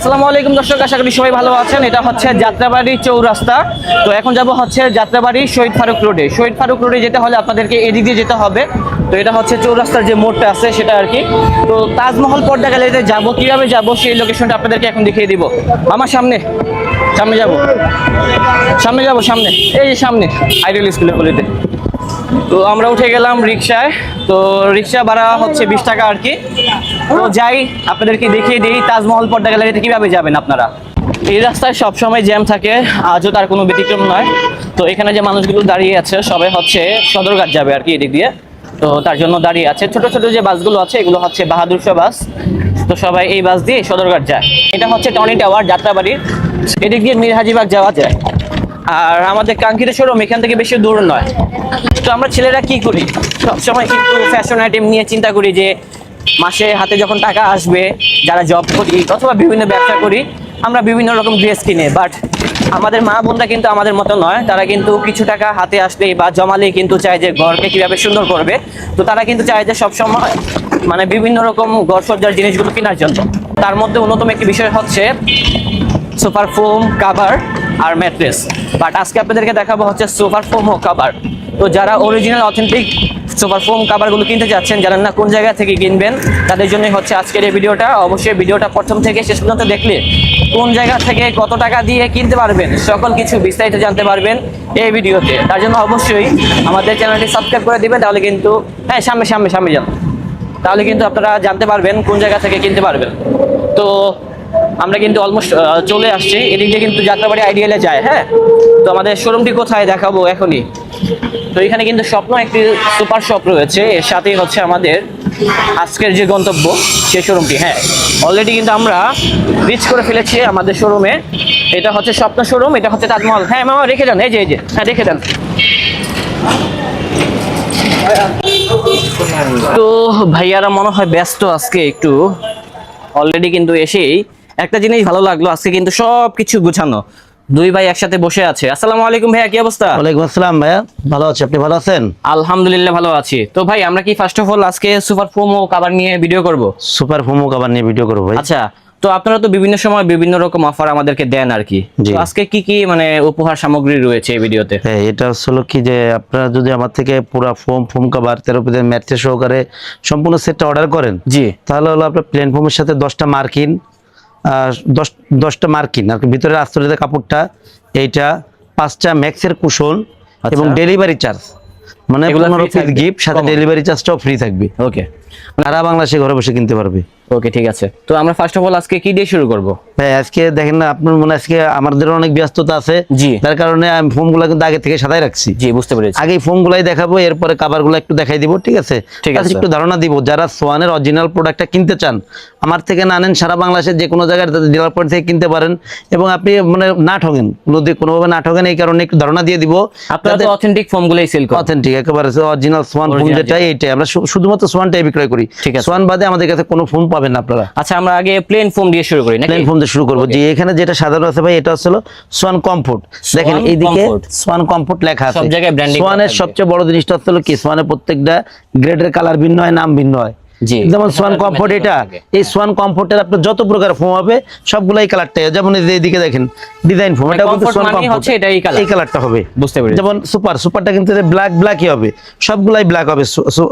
আসসালামু আলাইকুম দর্শক, আশা করি সবাই ভালো আছেন। এটা হচ্ছে যাত্রাবাড়ি চৌরাস্তা। তো এখন যাব হচ্ছে যাত্রাবাড়ি শহীদ ফারুক রোডে। শহীদ ফারুক রোডে যেতে হলে আপনাদেরকে এদিক দিয়ে যেতে হবে। তো এটা হচ্ছে চৌরাস্তার যে মোড়টা আছে সেটা আর কি। তো তাজমহল পর্দা গ্যালারিতে যাব, কিভাবে যাব সেই লোকেশনটা আপনাদেরকে এখন দেখিয়ে দিব। আমার সামনে সামনে যাব সামনে এই যে সামনে আইডিয়াল স্কুলের গলিতে। তো আমরা উঠে গেলাম রিক্সায়। তো রিক্সা ভাড়া হচ্ছে 20 টাকা আর কি। তো যাই আপনাদেরকে দেখিয়ে দিই তাজমহল পর্দা গ্যালারিতে কিভাবে যাবেন আপনারা। এই রাস্তায় সবসময় জ্যাম থাকে, আজও তার কোনো ব্যতিক্রম নয়। তো এখানে যে মানুষগুলো দাঁড়িয়ে আছে সবাই হচ্ছে সদরঘাট যাবে আর কি এদিক দিয়ে। তো তার জন্য দাঁড়িয়ে আছে। ছোট ছোট যে বাসগুলো আছে এগুলো হচ্ছে বাহাদুর শাহ বাস। তো সবাই এই বাস দিয়ে সদরঘাট যায়। এটা হচ্ছে টনি টাওয়ার যাত্রাবাড়ির, এদিক দিয়ে মীর হাজিবাগ যাওয়া যায়। আর আমাদের কাঙ্ক্ষিত শোরুম এখান থেকে বেশি দূর নয়। তো আমরা ছেলেরা কি করি, সবসময় কিন্তু ফ্যাশন আইটেম নিয়ে চিন্তা করি যে মাসে হাতে যখন টাকা আসবে, যারা জব করি অথবা বিভিন্ন ব্যবসা করি, আমরা বিভিন্ন রকম ড্রেস কিনে। বাট আমাদের মা বোনরা কিন্তু আমাদের মতো নয়, তারা কিন্তু কিছু টাকা হাতে আসলেই বা জমালেই কিন্তু চায় যে ঘরকে কিভাবে সুন্দর করবে। তো তারা কিন্তু চায় যে সবসময় মানে বিভিন্ন রকম ঘর সজ্জার জিনিসগুলো কেনার জন্য। তার মধ্যে অন্যতম একটি বিষয় হচ্ছে সুপার ফোম কাভার আর ম্যাট্রেস। বাট আজকে আপনাদেরকে দেখাবো হচ্ছে সুপার ফোম ও কাভার। তো যারা অরিজিনাল অথেন্টিক সুপার ফোম কাভারগুলো কিনতে যাচ্ছেন, জানেন না কোন জায়গা থেকে কিনবেন, তাদের জন্যই হচ্ছে আজকের এই ভিডিওটা। অবশ্যই ভিডিওটা প্রথম থেকে শেষ পর্যন্ত দেখলে কোন জায়গা থেকে কত টাকা দিয়ে কিনতে পারবেন সকল কিছু বিস্তারিত জানতে পারবেন এই ভিডিওতে। তার জন্য অবশ্যই আমাদের চ্যানেলটি সাবস্ক্রাইব করে দিবেন, তাহলে কিন্তু সামনে যান, তাহলে কিন্তু আপনারা জানতে পারবেন কোন জায়গা থেকে কিনতে পারবেন। তো আমরা কিন্তু অলমোস্ট চলে আসছি, এদিক দিয়ে কিন্তু যাত্রাবাড়ি আইডিয়ালে যায়। হ্যাঁ, তো আমাদের শোরুমটি কোথায় দেখাবো এখনই। তো এখানে কিন্তু স্বপ্ন একটি সুপার শপ রয়েছে, এর সাথেই হচ্ছে আমাদের আজকের যে গন্তব্য সেই শোরুমটি। হ্যাঁ, অলরেডি কিন্তু আমরা রিচ করে ফেলেছি আমাদের শোরুমে। এটা হচ্ছে স্বপ্ন শোরুম, এটা হচ্ছে তাজমহল। হ্যাঁ মামা রেখে দেন, এই যে হ্যাঁ রেখে দেন। তো ভাইয়ারা মনে হয় ব্যস্ত আজকে একটু। অলরেডি কিন্তু এসেই একটা জিনিস ভালো লাগলো, আজকে কিন্তু সবকিছু গুছানো। দুই ভাই একসাথে বসে আছে। আসসালামু আলাইকুম ভাইয়া, কি অবস্থা? ওয়ালাইকুম আসসালাম ভাইয়া, ভালো আছি, আপনি ভালো আছেন? আলহামদুলিল্লাহ ভালো আছি। তো ভাই আমরা কি ফার্স্ট অফ অল আজকে সুপার ফোমো কভার নিয়ে ভিডিও করব? সুপার ফোমো কভার নিয়ে ভিডিও করব ভাই। আচ্ছা, তো আপনারা তো বিভিন্ন সময় বিভিন্ন রকম অফার আমাদেরকে দেন আর কি। তো আজকে কি কি মানে উপহার সামগ্রী রয়েছে এই ভিডিওতে? হ্যাঁ, এটা হলো কি যে আপনারা যদি আমার থেকে পুরো ফোম কভার 13 পিসের ম্যাট্রেস সহকারে সম্পূর্ণ সেটটা অর্ডার করেন, জি, তাহলে হলো আপনার প্লেন ফোমের সাথে 10টা মার্কিন, 10টা মার্কিন আর ভিতরের আস্তরিত কাপড়টা, এইটা 5টা ম্যাক্সের কুশন এবং ডেলিভারি চার্জ মানে 15 পিস গিফট, সাথে ডেলিভারি চার্জটাও ফ্রি থাকবে। ওকে, সারা বাংলাদেশে ঘরে বসে কিনতে পারবে। ওকে ঠিক আছে। তো আমরা ফার্স্ট অফ অল আজকে কি দিয়ে শুরু করব? ভাই আজকে দেখেন না, আপনার মনে আজকে আমাদের অনেক ব্যস্ততা আছে, জি, তার কারণে আমি ফোনগুলো কিন্তু আগে থেকে সাজাই রাখছি। জি বুঝতে পেরেছি। আগে ফোনগুলাই দেখাবো, এরপরে কভারগুলো একটু দেখাই দিব, ঠিক আছে? ঠিক আছে, একটু ধারণা দিব যারা সোয়ানের অরিজিনাল প্রোডাক্টটা কিনতে চান, আমার থেকে না নেন, সারা বাংলাদেশের যে কোনো জায়গায় ডিলার পয়েন্ট থেকে কিনতে পারেন এবং আপনি মানে না ঠকেন, কোনোভাবে না ঠকেন, এই কারণে একটু ধারণা দিয়ে দিব। আপনারা তো অথেন্টিক ফোমগুলোই সেল করেন? অথেন্টিক একেবারে অরিজিনাল সোয়ান ফোন যেটাই, এইটাই আমরা শুধুমাত্র সোয়ানটাই বিক্রয় করি। ঠিক আছে, সোয়ান বাদে আমাদের কাছে কোনো ফোন পাবেন না আপনারা। আচ্ছা, আমরা আগে প্লেন ফোম দিয়ে শুরু করি নাকি? প্লেন ফোম দিয়ে শুরু করব। যে এখানে যেটা সাধারণ আছে ভাই, এটা হলো সোয়ান কমফোর্ট। দেখেন এইদিকে সোয়ান কমফোর্ট লেখা আছে, সব জায়গায় ব্র্যান্ডিং। সোয়ানের সবচেয়ে বড় জিনিসটা হলো কি, সোয়ানের প্রত্যেকটা গ্রেডের কালার ভিন্ন হয়, নাম ভিন্ন হয়। যেমন সোয়ান কমফোর্ট, এটা এই সোয়ান কমফোর্টের আপনার যত প্রকার ফোম হবে সবগুলাই কালারটাই, যেমন এইদিকে দেখেন ডিজাইন ফোম, এটা কিন্তু সোয়ান কমফোর্ট, এই কালারটা হবে। বুঝতে পেরেছি। যেমন সুপারটা কিন্তু ব্ল্যাকই হবে, সবগুলাই ব্ল্যাক হবে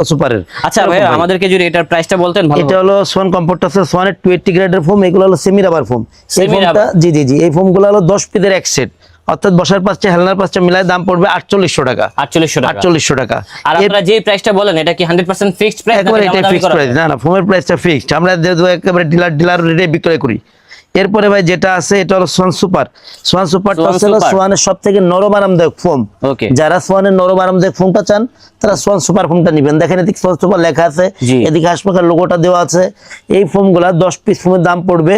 সুপারের। আচ্ছা ভাই, আমাদেরকে যদি এটার প্রাইসটা বলতেন ভালো। এটা হলো সোয়ান কমফোর্ট আছে, সোয়ানের 280 গ্রেডের ফোম, এগুলো হলো সেমি রাবার ফোম। এই ফোমটা জি এই ফোমগুলো হলো 10 পিসের এক সেট, অর্থাৎ বসার পাঁচটা হেলনার পাঁচটা মিলায় দাম পড়বে 4800 টাকা। 4800 টাকা। আর আপনারা যে প্রাইসটা বলেন এটা কি 100% ফিক্সড প্রাইস? একেবারে এটা ফিক্সড প্রাইস না, ফোমের প্রাইসটা ফিক্সড, আমরা একেবারে ডিলার রেটে বিক্রয় করি। এরপরে ভাই যেটা আছে এটা হলো সোয়ান সুপারটা হলো সোয়ানের সবথেকে নরম আরামদায়ক ফোম। যারা সোয়ানের নরম আরামদায়ক ফোমটা চান তারা সোয়ান সুপার ফোমটা নেবেন। দেখেন এদিকে সোয়ান সুপার লেখা আছে, এদিকে হাসপাতাল লোগোটা দেওয়া আছে। এই ফোমগুলা 10 পিস ফোমের দাম পড়বে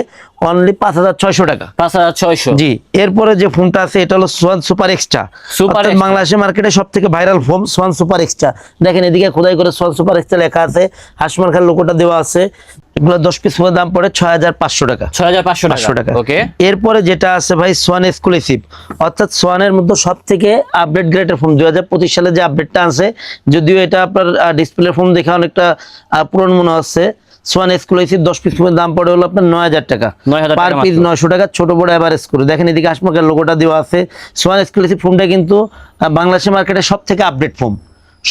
অনলি 5600 টাকা। 5600। জি, এরপরে যে ফোমটা আছে এটা হলো সোয়ান সুপার এক্সট্রা। বাংলাদেশের মার্কেটে সবথেকে viral foam Schwann super extra. দেখেন এদিকে খোদাই করে সোয়ান সুপার এক্সট্রা লেখা আছে, হাসপাতাল লোগোটা দেওয়া আছে। এগুলো 10 পিস ফোমের দাম পড়ে 6500 টাকা। 6500 টাকা। ওকে, এরপরে যেটা আছে ভাই সোয়ান এক্সক্লুসিভ, অর্থাৎ সোয়ানের মধ্যে সবথেকে আপডেট গ্রেডের ফোন 2025 সালে যে আপডেটটা আছে, যদিও এটা আপনার ডিসপ্লে ফোন দেখে অনেকটা পুরনো মনে হচ্ছে, সোয়ান এক্সক্লুসিভ 10 পিস ফোমের দাম পড়ে হলো আপনার 9000 টাকা, 9000 পার পিস 900 টাকা, ছোট বড় এভারেজ করে। দেখেন এদিকে আশপাশের লোগোটা দেওয়া আছে। সোয়ান এক্সক্লুসিভ ফোমটা কিন্তু বাংলাদেশের মার্কেটে সবথেকে আপডেট ফোম,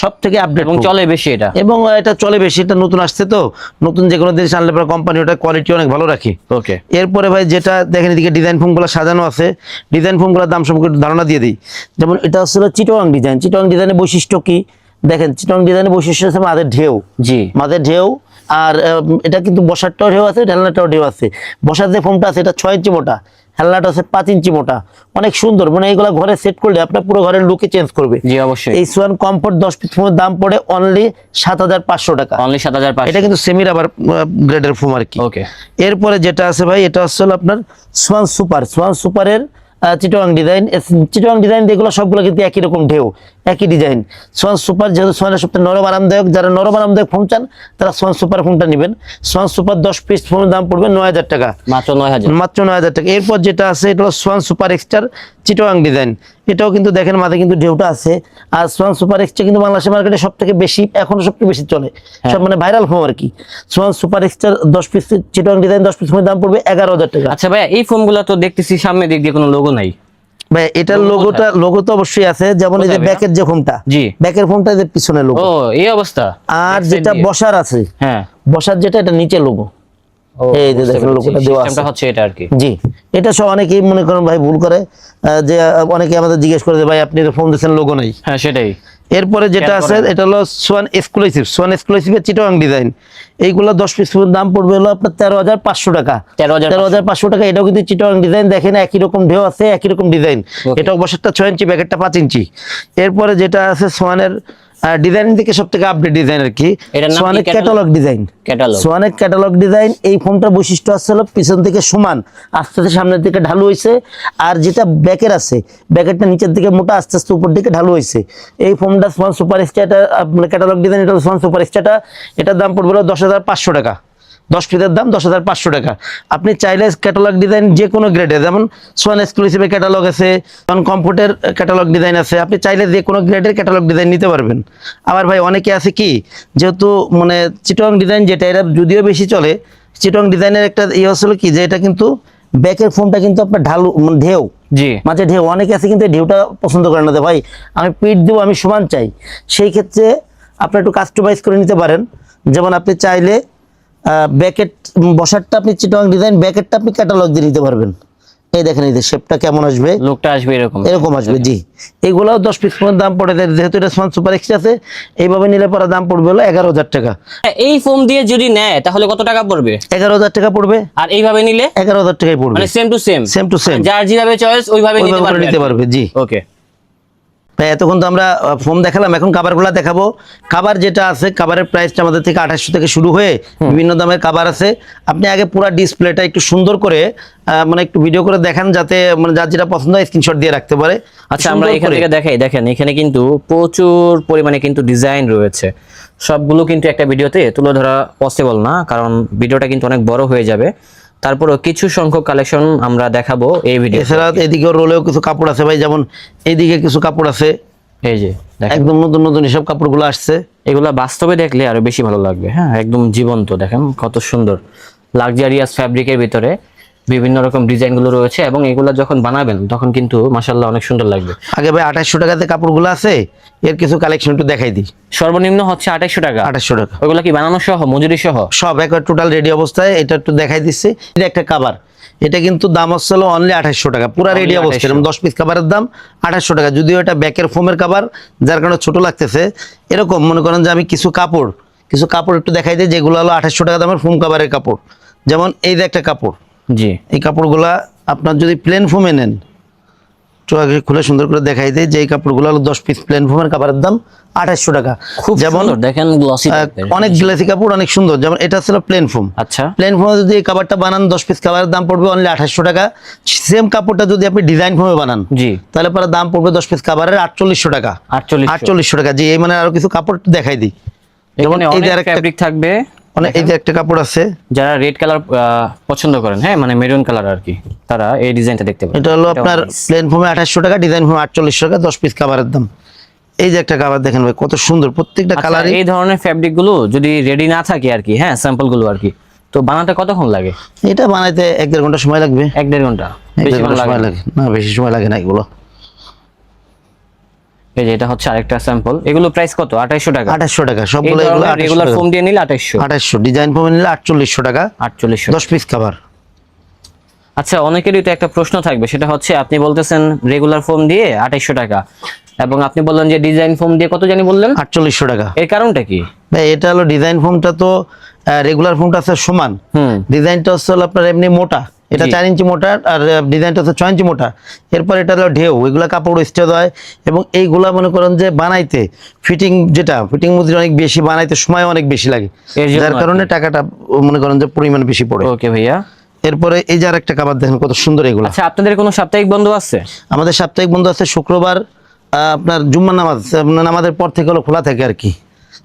সব থেকে আপডেট এবং চলে বেশি এটা, এবং এটা চলে বেশি, এটা নতুন আসছে তো, নতুন যে কোনো জিনিস আনলে পরে কোম্পানি ওটা কোয়ালিটি অনেক ভালো রাখে। ওকে, এরপরে ভাই যেটা দেখেন এদিকে ডিজাইন ফোমগুলো সাজানো আছে, ডিজাইন ফোমগুলোর দাম সম্পর্কে ধারণা দিয়ে দিই। যেমন এটা হচ্ছে চিটোয়াং ডিজাইন। চিটোয়াং ডিজাইনের বৈশিষ্ট্য কি দেখেন, চিটোয়াং ডিজাইনের বৈশিষ্ট্য হচ্ছে মাঝের ঢেউ, জি মাঝের ঢেউ। আর এটা কিন্তু বসারটাও ঢেউ আছে, হেলনাটাও ঢেউ আছে। বসার যে ফোমটা আছে এটা 6 ইঞ্চি মোটা, হেলনাটা আছে 5 ইঞ্চি মোটা, অনেক সুন্দর। মানে এইগুলা ঘরে সেট করলে আপনার পুরো ঘরের লুকে চেঞ্জ করবে। জি অবশ্যই। এই সোয়ান কমফোর্ট 10 পিস ফোমের দাম পড়ে অনলি 7500 টাকা, অনলি 7500। এটা কিন্তু সেমি রাবার গ্রেডের ফোম আর কি। ওকে, এরপরে যেটা আছে ভাই এটা হচ্ছে হলো আপনার সোয়ান সুপার। সোয়ান সুপারের চিটোয়াং ডিজাইন। চিটোয়াং ডিজাইন যেগুলো সবগুলো কিন্তু একই রকম ঢেউ, একই ডিজাইন। সোয়ান সুপার যেহেতু সোয়ানের সবচেয়ে নরম আরামদায়ক, যারা নরম আরামদায়ক ফোন চান তারা সোয়ান সুপার ফোনটা নেবেন। সোয়ান সুপার 10 পিস ফোনের দাম পড়বে 9000 টাকা, মাত্র 9000, মাত্র 9000 টাকা। এরপর যেটা আছে এটা হলো সোয়ান সুপার এক্সটার চিটোয়াং ডিজাইন। এটাও কিন্তু দেখেন মাথায় কিন্তু ঢেউটা আছে। আর সোয়ান সুপার এক্সটা কিন্তু বাংলাদেশের মার্কেটে সব থেকে বেশি, এখনো সবচেয়ে বেশি চলে, সব মানে ভাইরাল ফোন আর কি। সোয়ান সুপার এক্সটার 10 পিস চিটোয়াং ডিজাইন 10 পিস ফোনের দাম পড়বে 11000 টাকা। আচ্ছা ভাই, এই ফোনগুলো তো দেখতেছি সামনে দিক দিয়ে কোনো লোগো নাই ভাই, এটার লোগো তো অবশ্যই আছে, যেমন এই যে ব্যাকের যে ফোনটা, জি ব্যাকের ফোনটা যে পিছনে লোগো। ও এই অবস্থা। আর যেটা বসার আছে, হ্যাঁ বসার যেটা এটা নিচে লোগো, এই যে দেখেন লোগোটা দেওয়া আছে। সিস্টেমটা হচ্ছে এটা আর কি। জি, এটা সব অনেকেই মনে করেন ভাই ভুল করে, যে অনেকে আমাদের জিজ্ঞেস করে যে ভাই আপনি ফোন দিয়েছেন লোগো নাই। হ্যাঁ সেটাই। এরপরে যেটা আছে এটা হলো সোয়ান এক্সক্লুসিভ। সোয়ান এক্সক্লুসিভের চিটোয়াং ডিজাইন। এইগুলো 10 পিস দাম পড়বে হলো আপনার 13500 টাকা, 13500 টাকা। এটাও কিন্তু চিটোয়াং ডিজাইন, দেখেন একই রকম ঢেউ আছে, একই রকম ডিজাইন। এটাও বসারটা 6 ইঞ্চি, ব্যাকেটটা 5 ইঞ্চি। এরপরে যেটা আছে সোয়ানের ডিজাইন থেকে সব থেকে আপডেট ডিজাইন আর কি, সোয়ানের ক্যাটালগ ডিজাইন। সোয়ানের ক্যাটালগ ডিজাইন। এই ফোনটার বৈশিষ্ট্য আছে হলো পিছন থেকে সমান, আস্তে আস্তে সামনের দিকে ঢালু হয়েছে। আর যেটা ব্যাকের আছে, ব্যাকেটটা নিচের দিকে মোটা, আস্তে আস্তে উপর দিকে ঢালু হয়েছে। এই ফোনটা সোয়ান সুপার এক্সট্রা, মানে ক্যাটালগ ডিজাইন, এটা সোয়ান সুপার এক্সট্রা। এটার দাম পড়বে 10500 টাকা, 10 পিসের দাম 10500 টাকা। আপনি চাইলে ক্যাটালগ ডিজাইন যে কোনো গ্রেডে, যেমন সোয়ান এক্সক্লুসিভের ক্যাটালগ আছে, সোয়ান কমফোর্টের ক্যাটালগ ডিজাইন আছে, আপনি চাইলে যে কোনো গ্রেডের ক্যাটালগ ডিজাইন নিতে পারবেন। আবার ভাই অনেকে আছে কি, যেহেতু মানে চিটোয়াং ডিজাইন যেটা, এটা যদিও বেশি চলে, চিটোয়াং ডিজাইনের একটা ইয়ে হচ্ছিল কি যে এটা কিন্তু ব্যাকের ফোনটা কিন্তু আপনার ঢালু, মানে ঢেউ, জি মাঝে ঢেউ। অনেকে আছে কিন্তু ঢেউটা পছন্দ করে না, ভাই আমি পিঠ দেবো, আমি সমান চাই। সেই ক্ষেত্রে আপনি একটু কাস্টমাইজ করে নিতে পারেন। যেমন আপনি চাইলে ব্যাকেট বসারটা আপনি চিটোয়াং ডিজাইন, ব্যাকেটটা আপনি ক্যাটালগ দিয়ে নিতে পারবেন। এই দেখেন এই যে শেপটা কেমন আসবে, লুকটা আসবে এরকম, এরকম আসবে। জি, এইগুলাও 10 পিস ফোনের দাম পড়ে, যেহেতু এটা সোয়ান সুপার এক্সট্রা আছে, এইভাবে নিলে পরে দাম পড়বে হলো 11000 টাকা। এই ফোন দিয়ে যদি নেয় তাহলে কত টাকা পড়বে? 11000 টাকা পড়বে। আর এইভাবে নিলে 11000 টাকাই পড়বে, মানে same to same, same to same, যার যেভাবে চয়েস ওইভাবে নিতে পারবে। জি ওকে। এতক্ষণ তো আমরা ফোন দেখালাম, এখন কাভারগুলো দেখাবো। কাভার যেটা আছে, কাভারের প্রাইসটা আমাদের থেকে 2800 থেকে শুরু হয়ে বিভিন্ন দামের কাভার আছে। আপনি আগে পুরো ডিসপ্লেটা একটু সুন্দর করে মানে একটু ভিডিও করে দেখান, যাতে মানে যার যেটা পছন্দ হয় স্ক্রিনশট দিয়ে রাখতে পারে। আচ্ছা আমরা এখান থেকে দেখাই। দেখেন এখানে কিন্তু প্রচুর পরিমাণে কিন্তু ডিজাইন রয়েছে, সবগুলো কিন্তু একটা ভিডিওতে তুলে ধরা পসিবল না, কারণ ভিডিওটা কিন্তু অনেক বড় হয়ে যাবে। তারপরও কিছু সংখ্যক কালেকশন আমরা দেখাবো এই ভিডিও। এছাড়া এদিকে রোলেও কিছু কাপড় আছে ভাই, যেমন এইদিকে কিছু কাপড় আছে, এই যে একদম নতুন নতুন এসব কাপড়গুলো আসছে। এগুলা বাস্তবে দেখলে আরো বেশি ভালো লাগবে। হ্যাঁ একদম জীবন্ত, দেখেন কত সুন্দর লাক্সারিয়াস ফ্যাব্রিকের ভিতরে বিভিন্ন রকম ডিজাইন গুলো রয়েছে, এবং এগুলা যখন বানাবেন তখন কিন্তু মাশাআল্লাহ অনেক সুন্দর লাগবে। আগে ভাই 2800 টাকাতে কাপড়গুলো আছে, এর কিছু কালেকশন একটু দেখাই দিই। সর্বনিম্ন হচ্ছে 2800 টাকা। 2800 টাকা। ওগুলা কি বানানো সহ, মজুরি সহ সব একবার টোটাল রেডি অবস্থায়। এটা একটু দেখাই দিচ্ছি। এটা একটা কাভার, এটা কিন্তু দাম হচ্ছে অনলি 2800 টাকা, পুরো রেডি অবস্থায়। 10 পিস কাভারের দাম 2800 টাকা। যদিও এটা ব্যাকের ফোমের কাভার, যার কারণে ছোট লাগতেছে। এরকম মনে করেন যে আমি কিছু কাপড় একটু দেখাই দিই, যেগুলো হলো 2800 টাকা দামের ফোম কাভারের কাপড়। যেমন এই যে একটা কাপড়, জি এই কাপড়গুলা আপনার যদি প্লেন ফোমে নেন, তো আগে খুলে সুন্দর করে দেখাই দেয় যে এই কাপড়গুলো হলো 10 পিস প্লেন ফোমের কাভারের দাম 2800 টাকা। খুব যেমন দেখেন গ্লসি, অনেক গ্লাসি কাপড়, অনেক সুন্দর। যেমন এটা ছিল প্লেন ফোম। আচ্ছা, প্লেন ফোমে যদি এই কাভারটা বানান 10 পিস কাভারের দাম পড়বে অনলি 2800 টাকা। সেম কাপড়টা যদি আপনি ডিজাইন ফোমে বানান, জি তাহলে পরে দাম পড়বে 10 পিস কাভারের 4800 টাকা। 4800 টাকা। জি, এই মানে আরো কিছু কাপড় দেখাই দিই। যেমন এই যে আরেকটা ফ্যাব্রিক থাকবে, এই যে একটা কাপড় আছে, যারা রেড কালার পছন্দ করেন, হ্যাঁ মানে মেরুন কালার আর কি, তারা এই ডিজাইনটা দেখতে পারেন। এটা হলো আপনার প্লেন ফোমে 2800 টাকা, ডিজাইন ফোমে 4800 টাকা, 10 পিস কাভারের দাম। এই যে একটা কাভার দেখেন ভাই কত সুন্দর, প্রত্যেকটা কালারই। এই ধরনের ফ্যাব্রিক গুলো যদি রেডি না থাকে আর কি, হ্যাঁ স্যাম্পল গুলো আর কি, তো বানাতে কতক্ষণ লাগে? এটা বানাইতে 1-1.5 ঘন্টা সময় লাগবে। 1-1.5 ঘন্টা? 1-1.5 ঘন্টা সময় লাগে না, বেশি সময় লাগে না এগুলো। এই যে এটা হচ্ছে আরেকটা স্যাম্পল, এগুলো প্রাইস কত? 2800 টাকা। 2800 টাকা সবগুলো। এগুলো রেগুলার ফোম দিয়ে নিলে 2800, ডিজাইন ফোম নিলে 4800 টাকা। 4800, 10 পিস কভার। আচ্ছা, অনেকেরই তো একটা প্রশ্ন থাকবে, সেটা হচ্ছে আপনি বলতেছেন রেগুলার ফোম দিয়ে 2800 টাকা, এবং আপনি বললেন যে ডিজাইন ফোম দিয়ে কত জানি বললেন? 4800 টাকা। এর কারণটা কি ভাই? এটা হলো ডিজাইন ফোমটা তো রেগুলার ফোমটা আছে সমান, ডিজাইনটা হচ্ছে আপনার এমনি মোটা, এটা 4 ইঞ্চি মোটা, আর ডিজাইনটা হচ্ছে 6 ইঞ্চি মোটা। এরপর এটা হলো ঢেউ, এগুলা কাপড় স্টেজ হয়, এবং এইগুলা মনে করেন যে বানাইতে ফিটিং মজুরি অনেক বেশি, বানাইতে সময় অনেক বেশি লাগে, যার কারণে টাকাটা মনে করেন যে পরিমাণ বেশি পড়ে। ওকে ভাইয়া। এরপরে এই যে আরেকটা কাভার দেখেন কত সুন্দর এগুলো। আচ্ছা, আপনাদের কোনো সাপ্তাহিক বন্ধ আছে? আমাদের সাপ্তাহিক বন্ধ আছে শুক্রবার, আপনার জুম্মা নামাজের পর থেকে হলো খোলা থাকে আর কি,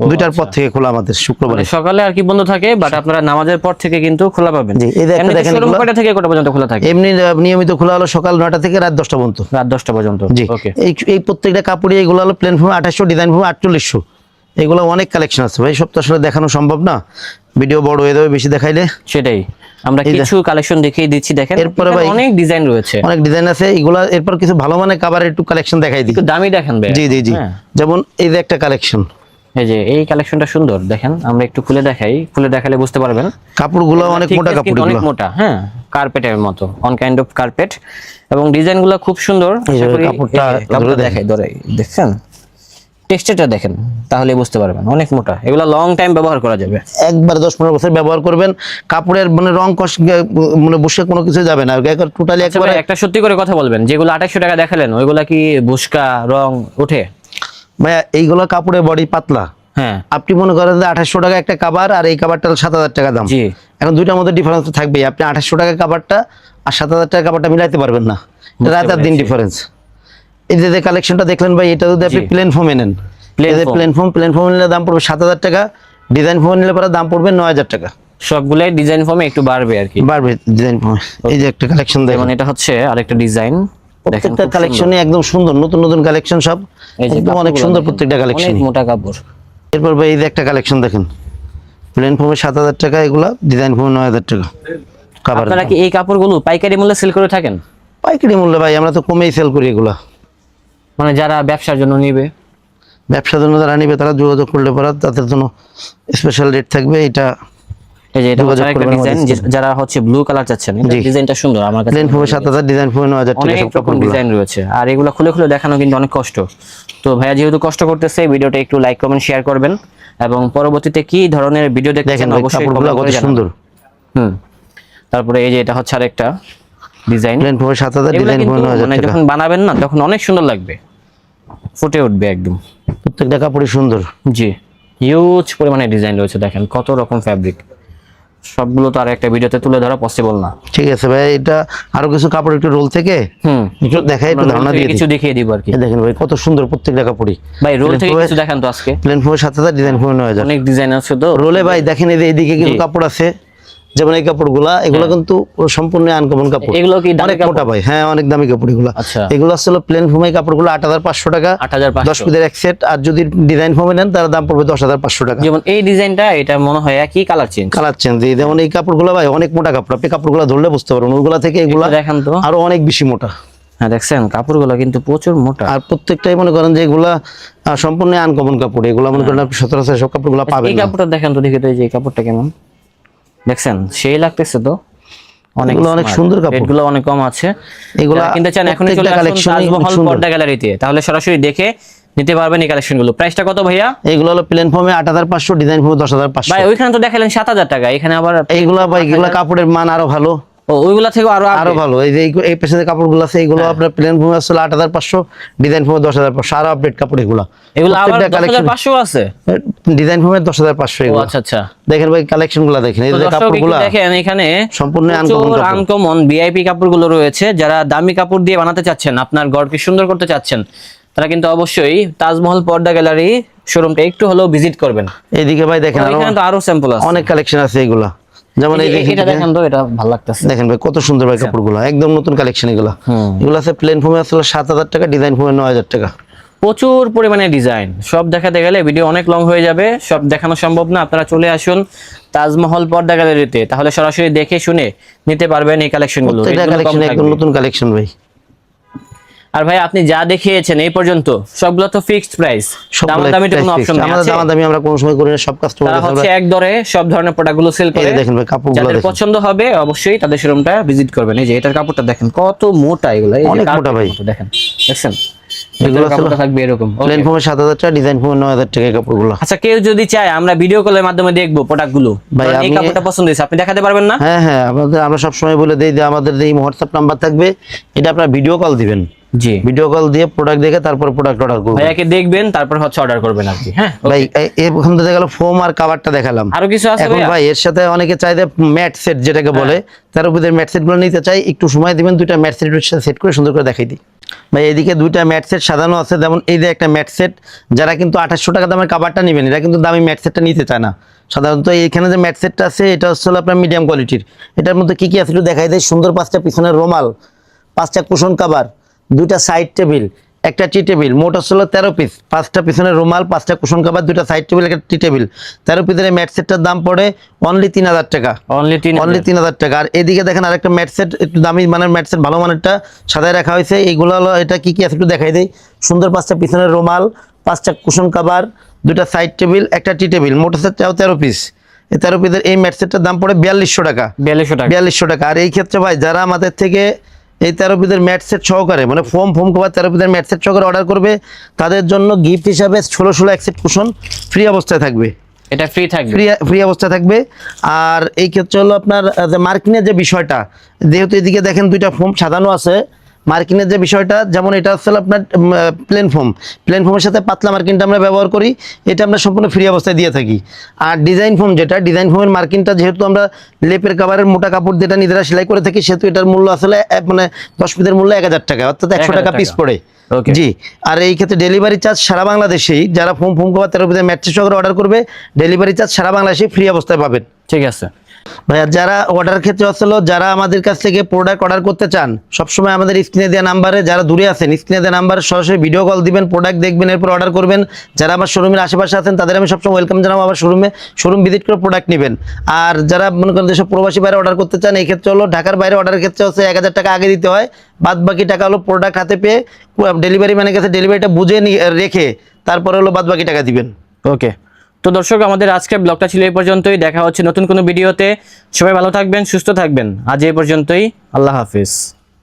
2টার পর থেকে খোলা আমাদের শুক্রবারে। সকালে আর কি বন্ধ থাকে, বাট আপনারা নামাজের পর থেকে কিন্তু খোলা পাবেন। জি, এই দেখেন শোরুম কয়টা থেকে কয়টা পর্যন্ত খোলা থাকে? এমনি নিয়মিত খোলা হলো সকাল 9টা থেকে রাত 10টা পর্যন্ত। রাত 10টা পর্যন্ত। জি। ওকে। এই প্রত্যেকটা কাপড়ে এগুলো হলো প্লেন ফর্ম 2800, ডিজাইন ফর্ম 4800। এগুলো অনেক কালেকশন আছে ভাই, সব তো আসলে দেখানো সম্ভব না, ভিডিও বড় হয়ে যাবে বেশি দেখাইলে। সেটাই, আমরা কিছু কালেকশন দেখিয়ে দিচ্ছি, দেখেন এরপরে ভাই অনেক ডিজাইন রয়েছে, অনেক ডিজাইন আছে এগুলা। এরপর কিছু ভালো মানে কাভারের একটু কালেকশন দেখাই দিই, একটু দামি দেখেন ভাই। জি জি জি। যেমন এই যে একটা কালেকশন, এই যে এই কালেকশনটা সুন্দর, দেখেন আমরা একটু খুলে দেখাই, খুলে দেখালে বুঝতে পারবেন। কাপড়গুলো অনেক মোটা, কাপড়গুলো অনেক মোটা, হ্যাঁ কার্পেটের মতো, অন কাইন্ড অফ কার্পেট, এবং ডিজাইনগুলো খুব সুন্দর। কাপড়টা দেখাই ধরে, দেখছেন টেক্সচারটা দেখেন, তাহলে বুঝতে পারবেন অনেক মোটা। এগুলো লং টাইম ব্যবহার করা যাবে, একবার 10-15 বছর ব্যবহার করবেন। কাপড়ের মানে রং কষ মানে বসে কোনো কিছু যাবে না, টোটালি একবারে। একটা সত্যি করে কথা বলবেন, যেগুলো 2800 টাকা দেখালেন ওইগুলা কি বুশকা রং ওঠে? ভাইয়া এইগুলো কাপড়ের বডি পাতলা, হ্যাঁ। আপনি মনে করেন যে 2800 টাকা একটা কাভার, আর এই কাভারটা 7000 টাকা দাম। জি। এখন দুইটার মধ্যে ডিফারেন্স তো থাকবেই, আপনি 2800 টাকা কাভারটা আর 7000 টাকা কাভারটা মিলাইতে পারবেন না, রাত আর দিন ডিফারেন্স। এই যে কালেকশনটা দেখলেন ভাই, এটা যদি আপনি প্লেন ফর্মে নেন, প্লেন ফর্ম নিলে দাম পড়বে 7000 টাকা, ডিজাইন ফর্ম নিলে পরে দাম পড়বে 9000 টাকা। সবগুলাই ডিজাইন ফর্মে একটু বাড়বে আর কি, বাড়বে ডিজাইন ফর্মে। এই যে একটা কালেকশন দেখেন, মানে এটা হচ্ছে আরেকটা ডিজাইন, দেখেন প্রত্যেকটা কালেকশনই একদম সুন্দর, নতুন নতুন কালেকশন সব, একদম অনেক সুন্দর প্রত্যেকটা কালেকশন, অনেক মোটা কাপড়। এরপর ভাই এই যে একটা কালেকশন দেখেন, প্লেন ফর্মে 7000 টাকা, এগুলা ডিজাইন ফর্মে 9000 টাকা কাভার। আপনারা কি এই কাপড়গুলো পাইকারি মূল্যে সেল করে থাকেন? পাইকারি মূল্যে ভাই আমরা তো কমেই সেল করি এগুলা, মানে যারা ব্যবসার জন্য নিবে, ব্যবসার জন্য যারা নিবে তারা যোগাযোগ করলে পরে তাদের জন্য স্পেশাল রেট থাকবে। এটা এই যে এটা হচ্ছে একটা ডিজাইন, যারা হচ্ছে ব্লু কালার চাচ্ছেন, এটা ডিজাইনটা সুন্দর আমার কাছে। প্লেন ফর্মে 7000, ডিজাইন ফর্মে 9000 টাকা সব কাপড় ডিজাইন রয়েছে, আর এগুলো খুলে খুলে দেখানো কিন্তু অনেক কষ্ট। তো ভাইয়া যেহেতু কষ্ট করতেছে, ভিডিওটা একটু লাইক কমেন্ট শেয়ার করবেন, এবং পরবর্তীতে কি ধরনের ভিডিও দেখতে চান অবশ্যই কাপড়গুলো কত সুন্দর। তারপরে এই যে এটা হচ্ছে আরেকটা ডিজাইন, প্লেন ফর্মে 7000, ডিজাইন ফর্মে 9000 টাকা। যখন বানাবেন না তখন অনেক সুন্দর লাগবে, ফুটে উঠবে একদম, প্রত্যেকটা কাপড়ই সুন্দর। জি, হিউজ পরিমাণে ডিজাইন রয়েছে, দেখেন কত রকম ফ্যাব্রিক, সবগুলো তো আর একটা ভিডিওতে তুলে ধরা পসিবল না। ঠিক আছে ভাই, এটা আরো কিছু কাপড় একটু রোল থেকে একটু দেখাই, একটু ধারণা দিয়ে কিছু দেখিয়ে দিব আর কি। দেখেন ভাই কত সুন্দর প্রত্যেকটা কাপড়ই। ভাই রোল থেকে কিছু দেখান তো আজকে। প্লেন ফর্মে 7000, ডিজাইন ফর্মে 9000, অনেক ডিজাইন আছে তো রোলে ভাই। দেখেন এই যে এইদিকে কিছু কাপড় আছে, যেমন এই কাপড়গুলা, এগুলো কিন্তু সম্পূর্ণ আনকমন কাপড়, এগুলো কি অনেক মোটা ভাই, হ্যাঁ অনেক দামি কাপড় এগুলো। এগুলো আসলে প্লেন ফর্মে কাপড়গুলো 8500 টাকা, 10 পিসের এক সেট, আর যদি ডিজাইন ফর্মে নেন তার দাম পড়বে 10500 টাকা। যেমন এই ডিজাইনটা, এটা মনে হয় একই কালার চেঞ্জ, যেমন এই কাপড়গুলো ভাই অনেক মোটা কাপড়, আপনি কাপড়গুলো ধরলে বুঝতে পারবেন, ওইগুলা থেকে এগুলা দেখেন তো আরো অনেক বেশি মোটা। হ্যাঁ দেখছেন কাপড়গুলো কিন্তু প্রচুর মোটা, আর প্রত্যেকটাই মনে করেন যে এগুলা সম্পূর্ণ আনকমন কাপড়, এগুলো মনে করেন আপনি সচরাচর সব কাপড়গুলো পাবেন। এই কাপড়টা দেখেন তো, দেখি তো এই যে কাপড়টা কেমন, দেখছেন সেই লাগতেছে তো, অনেক সুন্দর কাপড়, এগুলো অনেক কম আছে। এগুলো কিনতে চান এখনই চলে আসুন তাজমহল পর্দা গ্যালারিতে, তাহলে সরাসরি দেখে নিতে পারবেন এই কালেকশনগুলো। প্রাইসটা কত ভাইয়া? এগুলো হলো প্লেন ফর্মে 8500, ডিজাইন ফর্মে 10500। ভাই ওইখানে তো দেখালেন 7000 টাকা, এখানে আবার এইগুলা ভাই এগুলা কাপড়ের মান আরো ভালো, ওইগুলা থেকে আরো ভালো। এই যে এই পেছনের কাপড়গুলো আছে, এগুলো আপনার প্লেন ফর্মে আসলে 8500, ডিজাইন ফর্মে 10500, আরো আপডেট কাপড় এগুলো। আবার 10500 আছে, ডিজাইন ফর্মে 10500 এগুলো। আচ্ছা আচ্ছা, দেখেন ভাই কালেকশনগুলো দেখেন, এই যে কাপড়গুলো দেখেন, এখানে সম্পূর্ণ আনকমন ভিআইপি কাপড়গুলো রয়েছে। যারা দামি কাপড় দিয়ে বানাতে চাচ্ছেন, আপনার ঘরকে সুন্দর করতে চাচ্ছেন, তারা কিন্তু অবশ্যই তাজমহল পর্দা গ্যালারি শোরুমটা একটু হলেও ভিজিট করবেন। এইদিকে ভাই দেখেন এখানে তো আরো স্যাম্পল আছে, অনেক কালেকশন আছে এগুলা। যেমন এই এটা দেখেন তো, এটা ভালো লাগতেছে, দেখেন ভাই কত সুন্দর ভাই কাপড়গুলো, একদম নতুন কালেকশন এগুলো। এগুলো আছে প্লেন ফর্মে আসলে 7000 টাকা, ডিজাইন ফর্মে 9000 টাকা। প্রচুর পরিমাণে ডিজাইন, সব দেখাতে গেলে ভিডিও অনেক লং হয়ে যাবে, সব দেখানো সম্ভব না। আপনারা চলে আসুন তাজমহল পর্দা গ্যালারিতে, তাহলে সরাসরি দেখে শুনে নিতে পারবেন এই কালেকশনগুলো। নতুন কালেকশন ভাই। আর ভাই আপনি যা দেখিয়েছেন এই পর্যন্ত সবগুলো তো ফিক্সড প্রাইস, দামাদামি কোনো অপশন নেই। আমাদের দামাদামি আমরা কোনো সময় করি না, সব কাস্টমার হচ্ছে এক দরে সব ধরনের প্রোডাক্টগুলো সেল করে। দেখেন ভাই কাপড়গুলো যাদের পছন্দ হবে অবশ্যই তাদের শোরুমটা ভিজিট করবেন। এই যে এটার কাপড়টা দেখেন কত মোটা, এগুলো অনেক মোটা ভাই, দেখেন দেখছেন এগুলো কাপড়টা থাকবে এরকম। প্লেন ফোমে 7000 টাকা, ডিজাইন ফোমে 9000 টাকা কাপড়গুলো। আচ্ছা কেউ যদি চায় আমরা ভিডিও কলের মাধ্যমে দেখবো প্রোডাক্টগুলো, ভাই এই কাপড়টা পছন্দ হয়েছে আপনি দেখাতে পারবেন না? হ্যাঁ হ্যাঁ, আমরা সব সময় বলে দেই যে আমাদের এই হোয়াটসঅ্যাপ নাম্বার থাকবে, এটা আপনারা ভিডিও কল দিবেন। জি, ভিডিও কল দিয়ে প্রোডাক্ট দেখে তারপর প্রোডাক্ট অর্ডার করবেন। ভাইয়াকে দেখবেন তারপর হচ্ছে অর্ডার করবেন আর কি। হ্যাঁ ভাই এখন তো দেখা গেল ফোম আর কভারটা দেখালাম, আরো কিছু আছে এখন ভাই এর সাথে অনেকে চাইলে ম্যাট সেট যেটাকে বলে, তার উপরে ম্যাট সেট গুলো নিতে চাই, একটু সময় দিবেন, দুইটা ম্যাট সেট করে সুন্দর করে দেখাই দিই। ভাই এদিকে দুইটা ম্যাট সেট সাজানো আছে, যেমন এই যে একটা ম্যাট সেট, যারা কিন্তু 2800 টাকা দামের কাভারটা নেবেন, এরা কিন্তু দামি ম্যাট সেটটা নিতে চায় না সাধারণত। এইখানে যে ম্যাট সেটটা আছে এটা হচ্ছে আপনার মিডিয়াম কোয়ালিটির। এটার মধ্যে কি কি আছে একটু দেখাই দেয়। সুন্দর 5টা পিছনের রুমাল, 5টা কুশন কাভার, 2টা সাইড টেবিল, একটা টি টেবিল, মোট হচ্ছে 13 পিস, 5টা পিছনের রুমাল, 5টা কুশন কাভার, 2টা সাইড টেবিল, একটা টি টেবিল, 13 পিসের ম্যাট সেটটার দাম পড়ে অনলি 3000 টাকা। অনলি 3000 টাকা। আর এদিকে দেখেন আরেকটা ম্যাট সেট, একটু দামি মানের ম্যাট সেট, ভালো মানেরটা সাজায় রাখা হয়েছে। এইগুলো হলো, এটা কি কি আছে একটু দেখাই দেই। সুন্দর 5টা পিছনের রুমাল, 5টা কুশন কাভার, 2টা সাইড টেবিল, একটা টি টেবিল, মোট হচ্ছে 13 পিস। এই 13 পিসের এই ম্যাট সেটটার দাম পড়ে 4200 টাকা। 4200 টাকা। আর এই ক্ষেত্রে ভাই যারা আমাদের থেকে এই 13 পিসের ম্যাট সেট সহকারে, মানে ফোম কভার 13 পিসের ম্যাট সেট সহকারে অর্ডার করবে, তাদের জন্য গিফট হিসাবে 16 এক সেট কুশন ফ্রি অবস্থায় থাকবে। এটা ফ্রি থাকবে, ফ্রি অবস্থায় থাকবে। আর এই ক্ষেত্রে হলো আপনার মার্কিনের যে বিষয়টা, যেহেতু এদিকে দেখেন 2টা ফোম সাজানো আছে, মার্কিনের যে বিষয়টা, যেমন এটা হচ্ছে আপনার প্লেন ফোমের সাথে পাতলা মার্কিনটা আমরা ব্যবহার করি, এটা আমরা সম্পূর্ণ ফ্রি অবস্থায় দিয়ে থাকি। আর ডিজাইন ফোম যেটা, ডিজাইন ফোমের মার্কিনটা যেহেতু আমরা লেপের কাভারের মোটা কাপড় যেটা নিজেরা সেলাই করে থাকি, সেহেতু এটার মূল্য আসলে মানে 10 পিসের মূল্য 1000 টাকা, অর্থাৎ 100 টাকা পিস পড়ে। জি। আর এই ক্ষেত্রে ডেলিভারি চার্জ সারা বাংলাদেশেই, যারা ফোম কভার 13 পিসের ম্যাট সেট সহকারে অর্ডার করবে, ডেলিভারি চার্জ সারা বাংলাদেশেই ফ্রি অবস্থায় পাবেন। ঠিক আছে ভাইয়া, যারা অর্ডার ক্ষেত্রে আসলে যারা আমাদের কাছ থেকে প্রোডাক্ট অর্ডার করতে চান, সবসময় আমাদের স্ক্রিনে দেওয়া নাম্বারে, যারা দূরে আছেন স্ক্রিনে দেওয়া নাম্বারে সরাসরি ভিডিও কল দিবেন, প্রোডাক্ট দেখবেন, এরপর অর্ডার করবেন। যারা আমার শোরুমের আশেপাশে আছেন তাদের আমি সবসময় ওয়েলকাম জানাবো আমার শোরুম ভিজিট করে প্রোডাক্ট নেবেন। আর যারা মনে করেন যেসব প্রবাসী বাইরে অর্ডার করতে চান, এই ক্ষেত্রে হলো ঢাকার বাইরে অর্ডারের ক্ষেত্রে হচ্ছে 1000 টাকা আগে দিতে হয়, বাদ বাকি টাকা হলো প্রোডাক্ট হাতে পেয়ে ডেলিভারি ম্যানের কাছে ডেলিভারিটা বুঝে রেখে তারপরে হলো বাদ বাকি টাকা দিবেন। ওকে, তো দর্শক আমাদের আজকের ব্লগটা ছিল এই পর্যন্তই। দেখা হচ্ছে নতুন কোনো ভিডিওতে। সবাই ভালো থাকবেন, সুস্থ থাকবেন। আজ এই পর্যন্তই, আল্লাহ হাফিজ।